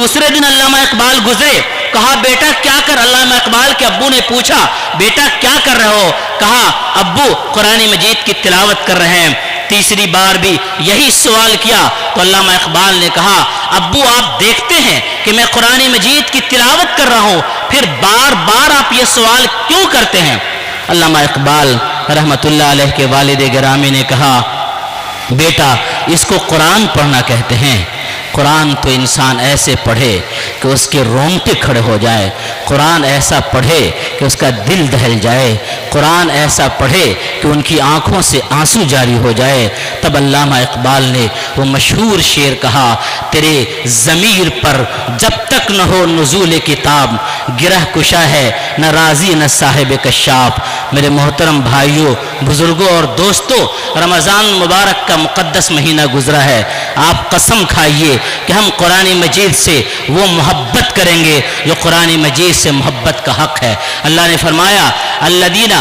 دوسرے دن علامہ اقبال گزرے، کہا بیٹا کیا کر، علامہ اقبال کے ابو نے پوچھا بیٹا کیا کر رہے ہو، کہا ابو قرآن مجید کی تلاوت کر رہے ہیں۔ تیسری بار بھی یہی سوال کیا تو علامہ اقبال نے کہا ابو آپ دیکھتے ہیں کہ میں قرآن مجید کی تلاوت کر رہا ہوں، پھر بار بار آپ یہ سوال کیوں کرتے ہیں؟ علامہ اقبال رحمت اللہ علیہ کے والد گرامی نے کہا بیٹا اس کو قرآن پڑھنا کہتے ہیں۔ قرآن تو انسان ایسے پڑھے کہ اس کے رونگٹے کھڑے ہو جائے، قرآن ایسا پڑھے کہ اس کا دل دہل جائے، قرآن ایسا پڑھے کہ ان کی آنکھوں سے آنسو جاری ہو جائے۔ تب علامہ اقبال نے وہ مشہور شعر کہا تیرے ضمیر پر جب تک نہ ہو نزول کتاب، گرہ کشا ہے نہ راضی نہ صاحب کشاف۔ میرے محترم بھائیوں، بزرگوں اور دوستوں، رمضان مبارک کا مقدس مہینہ گزرا ہے۔ آپ قسم کھائیے کہ ہم قرآن مجید سے وہ محبت کریں گے جو قرآن مجید سے محبت کا حق ہے۔ اللہ نے فرمایا الذین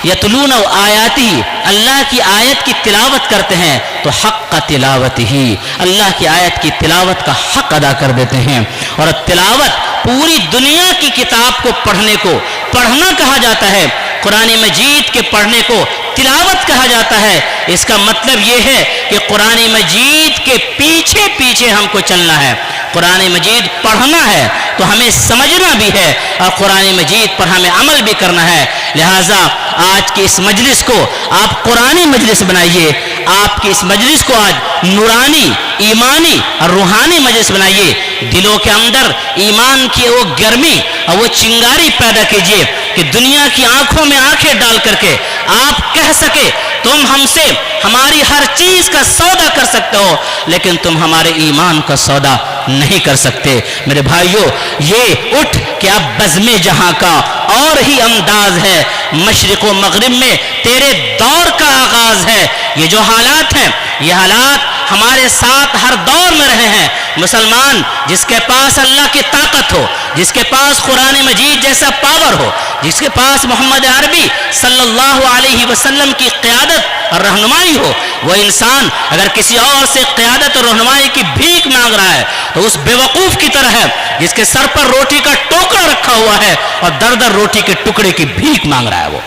یتلون آیاتہ، اللہ کی آیت کی تلاوت کرتے ہیں تو حق تلاوت ہی، اللہ کی آیت کی تلاوت کا حق ادا کر دیتے ہیں۔ اور تلاوت پوری دنیا کی کتاب کو پڑھنے کو پڑھنا کہا جاتا ہے، قرآن مجید کے پڑھنے کو تلاوت کہا جاتا ہے۔ اس کا مطلب یہ ہے کہ قرآن مجید کے پیچھے پیچھے ہم کو چلنا ہے، قرآن مجید پڑھنا ہے تو ہمیں سمجھنا بھی ہے اور قرآن مجید پر ہمیں عمل بھی کرنا ہے۔ لہٰذا آج کی اس مجلس کو آپ قرآنی مجلس بنائیے، آپ کی اس مجلس کو آج نورانی، ایمانی اور روحانی مجلس بنائیے۔ دلوں کے اندر ایمان کی وہ گرمی اور وہ چنگاری پیدا کیجیے کہ دنیا کی آنکھوں میں آنکھیں ڈال کر کے آپ کہہ سکے تم ہم سے ہماری ہر چیز کا سودا کر سکتے ہو لیکن تم ہمارے ایمان کا سودا نہیں کر سکتے۔ میرے بھائیوں، یہ اٹھ کہ اب بزم جہاں کا اور ہی انداز ہے، مشرق و مغرب میں تیرے دور کا آغاز ہے۔ یہ جو حالات ہیں، یہ حالات ہمارے ساتھ ہر دور میں رہے ہیں۔ مسلمان جس کے پاس اللہ کی طاقت ہو، جس کے پاس قرآن مجید جیسا پاور ہو، جس کے پاس محمد عربی صلی اللہ علیہ وسلم کی قیادت اور رہنمائی ہو، وہ انسان اگر کسی اور سے قیادت اور رہنمائی کی بھیک مانگ رہا ہے تو اس بے وقوف کی طرح ہے جس کے سر پر روٹی کا ٹوکرا رکھا ہوا ہے اور در در روٹی کے ٹکڑے کی بھیک مانگ رہا ہے۔ وہ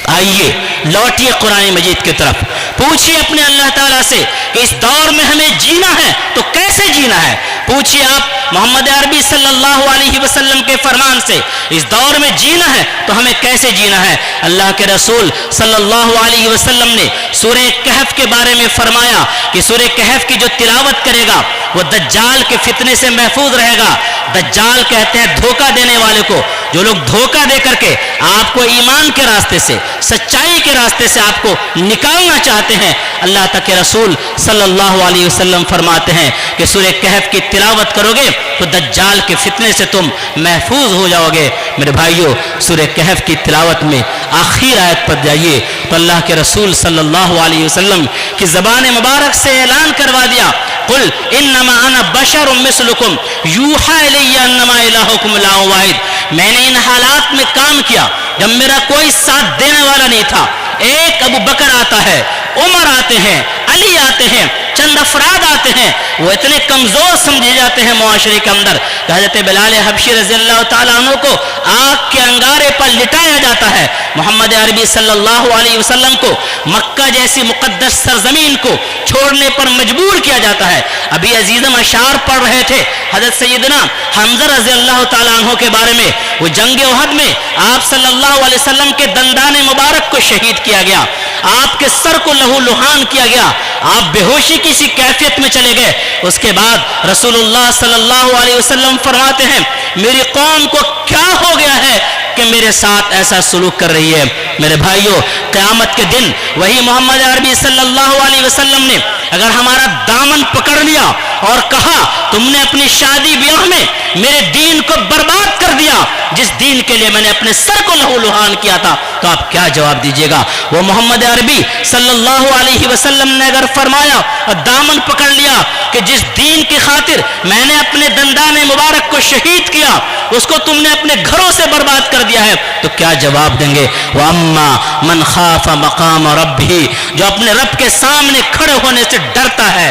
آئیے لوٹیے قرآن مجید کی طرف، پوچھیے اپنے اللہ تعالیٰ سے کہ اس دور میں ہمیں جینا ہے تو کیسے جینا ہے۔ پوچھیے آپ محمد عربی صلی اللہ علیہ وسلم کے فرمان سے اس دور میں جینا ہے تو ہمیں کیسے جینا ہے۔ اللہ کے رسول صلی اللہ علیہ وسلم نے سورہ کہف کے بارے میں فرمایا کہ سورہ کہف کی جو تلاوت کرے گا وہ دجال کے فتنے سے محفوظ رہے گا۔ دجال کہتے ہیں دھوکہ دینے والے کو، جو لوگ دھوکہ دے کر کے آپ کو ایمان کے راستے سے، سچائی کے راستے سے آپ کو نکالنا چاہتے ہیں۔ اللہ تک کے رسول صلی اللہ علیہ وسلم فرماتے ہیں کہ سورہ کہف کی تلاوت کرو گے تو دجال کے فتنے سے تم محفوظ ہو جاؤ گے۔ میرے بھائیوں، سورہ کہف کی تلاوت میں آخر آیت پر جائیے تو اللہ کے رسول صلی اللہ علیہ وسلم کی زبان مبارک سے اعلان کروا دیا قل انما انا بشر مثلکم یوحی الی انما الہکم الہ واحد۔ میں نے ان حالات میں کام کیا جب میرا کوئی ساتھ دینے والا نہیں تھا۔ ایک ابو بکر آتا ہے، عمر آتے ہیں، علی آتے ہیں، چند افراد آتے ہیں، وہ اتنے کمزور سمجھے جاتے ہیں معاشرے کے اندر کہ حضرت بلال حبشی رضی اللہ تعالیٰ عنہ کو آگ کے انگارے پر لٹایا جاتا ہے۔ محمد عربی صلی اللہ علیہ وسلم کو مکہ جیسی مقدس سرزمین کو چھوڑنے پر مجبور کیا جاتا ہے۔ ابھی عزیزم اشعار پڑھ رہے تھے حضرت سیدنا حمزہ رضی اللہ تعالیٰ عنہ کے بارے میں، وہ جنگ احد میں آپ صلی اللہ علیہ وسلم کے دندان مبارک کو شہید کیا گیا، آپ کے سر کو لہو لہان کیا گیا، آپ بے ہوشی کی سی کیفیت میں چلے گئے۔ اس کے بعد رسول اللہ صلی اللہ علیہ وسلم فرماتے ہیں میری قوم کو کیا ہو گیا ہے کہ میرے ساتھ ایسا سلوک کر رہی ہے۔ میرے بھائیوں، قیامت کے دن وہی محمد عربی صلی اللہ علیہ وسلم نے اگر ہمارا دامن پکڑ لیا اور کہا تم نے اپنی شادی بیاہ میں میرے دین کو برباد کر دیا، جس دین کے لیے میں نے اپنے سر کو لہو لہان کیا تھا، تو آپ کیا جواب دیجیے گا؟ وہ محمد عربی صلی اللہ علیہ وسلم نے اگر فرمایا اور دامن پکڑ لیا کہ جس دین کی خاطر میں نے اپنے دندان مبارک کو شہید کیا اس کو تم نے اپنے گھروں سے برباد کر دیا ہے، تو کیا جواب دیں گے؟ وَأَمَّا مَنْ خَافَ مَقَامَ رَبِّهِ، جو اپنے رب کے سامنے کھڑے ہونے سے ڈرتا ہے،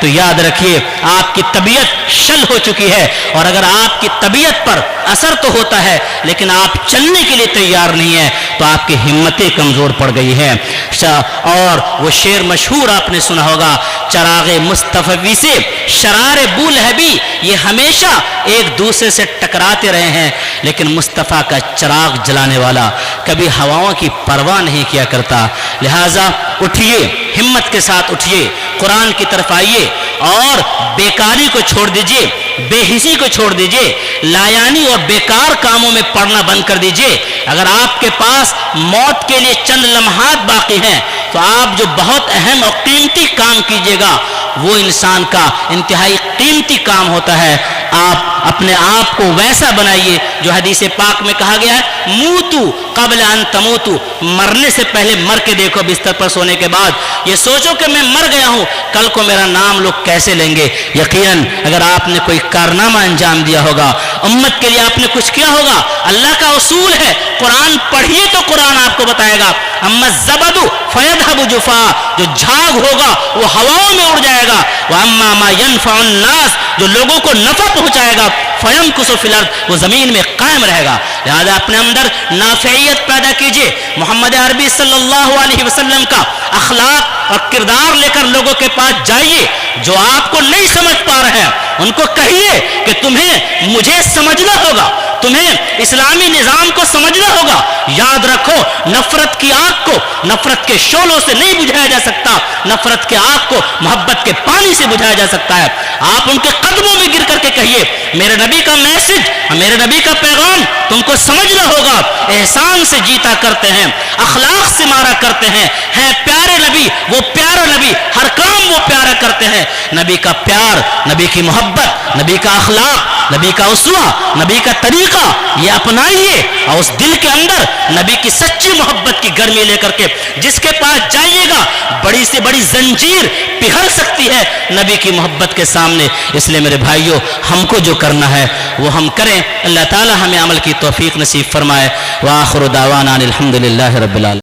تو یاد رکھیے آپ کی طبیعت شل ہو چکی ہے، اور اگر آپ کی طبیعت پر اثر تو ہوتا ہے لیکن آپ چلنے کے لیے تیار نہیں ہیں تو آپ کی ہمتیں کمزور پڑ گئی ہیں۔ اور وہ شعر مشہور آپ نے سنا ہوگا، چراغ مصطفی سے شرار بولہبی، یہ ہمیشہ ایک دوسرے سے ٹکراتے رہے ہیں، لیکن مصطفیٰ کا چراغ جلانے والا کبھی ہواؤں کی پرواہ نہیں کیا کرتا۔ لہٰذا اٹھیے، ہمت کے ساتھ اٹھیے، قرآن کی طرف آئیے اور بیکاری کو چھوڑ دیجئے، بے حسی کو چھوڑ دیجئے، لایانی اور بیکار کاموں میں پڑنا بند کر دیجئے۔ اگر آپ کے پاس موت کے لیے چند لمحات باقی ہیں تو آپ جو بہت اہم اور قیمتی کام کیجئے گا، وہ انسان کا انتہائی قیمتی کام ہوتا ہے۔ آپ اپنے آپ کو ویسا بنائیے جو حدیث پاک میں کہا گیا ہے، موتو قبل ان تموتو، مرنے سے پہلے مر کے دیکھو، بستر پر سونے کے بعد یہ سوچو کہ میں مر گیا ہوں، کل کو میرا نام لوگ کیسے لیں گے۔ یقیناً اگر آپ نے کوئی کارنامہ انجام دیا ہوگا، امت کے لیے آپ نے کچھ کیا ہوگا، اللہ کا اصول ہے قرآن پڑھیے تو قرآن آپ کو بتائے گا۔ اما الزبد فیذهب جفاء، جو جھاگ ہوگا وہ ہواؤں میں اڑ جائے گا، واما ما ينفع الناس، جو لوگوں کو نفع پہنچائے گا، فینکس فی الارض، وہ زمین میں قائم رہے گا۔ لہذا اپنے اندر نافعیت پیدا کیجئے، محمد عربی صلی اللہ علیہ وسلم کا اخلاق اور کردار لے کر لوگوں کے پاس جائیے۔ جو آپ کو نہیں سمجھ پا رہے ہیں ان کو کہیے کہ تمہیں مجھے سمجھنا ہوگا، تمہیں اسلامی نظام کو سمجھنا ہوگا۔ یاد رکھو، نفرت کی آگ کو نفرت کے شعلوں سے نہیں بجھایا جا سکتا، نفرت کے آگ کو محبت کے پانی سے بجھایا جا سکتا ہے۔ آپ ان کے قدموں میں گر کر کے کہیے، میرے نبی کا میسج، میرے نبی کا پیغام تم کو سمجھنا ہوگا۔ احسان سے جیتا کرتے ہیں، اخلاق سے مارا کرتے ہیں پیارے نبی، وہ پیارا نبی، ہر کام وہ پیارا کرتے ہیں۔ نبی کا پیار، نبی کی محبت، نبی کا اخلاق، نبی کا اسوہ، نبی کا طریقہ، یہ اپنائیے، اور اس دل کے اندر نبی کی سچی محبت کی گرمی لے کر کے جس کے پاس جائیے گا، بڑی سے بڑی زنجیر پگھل سکتی ہے نبی کی محبت کے سامنے۔ اس لیے میرے بھائیوں، ہم کو جو کرنا ہے وہ ہم کریں۔ اللہ تعالی ہمیں عمل کی توفیق نصیب فرمائے۔ وآخر دعوانا الحمدللہ رب العالمین۔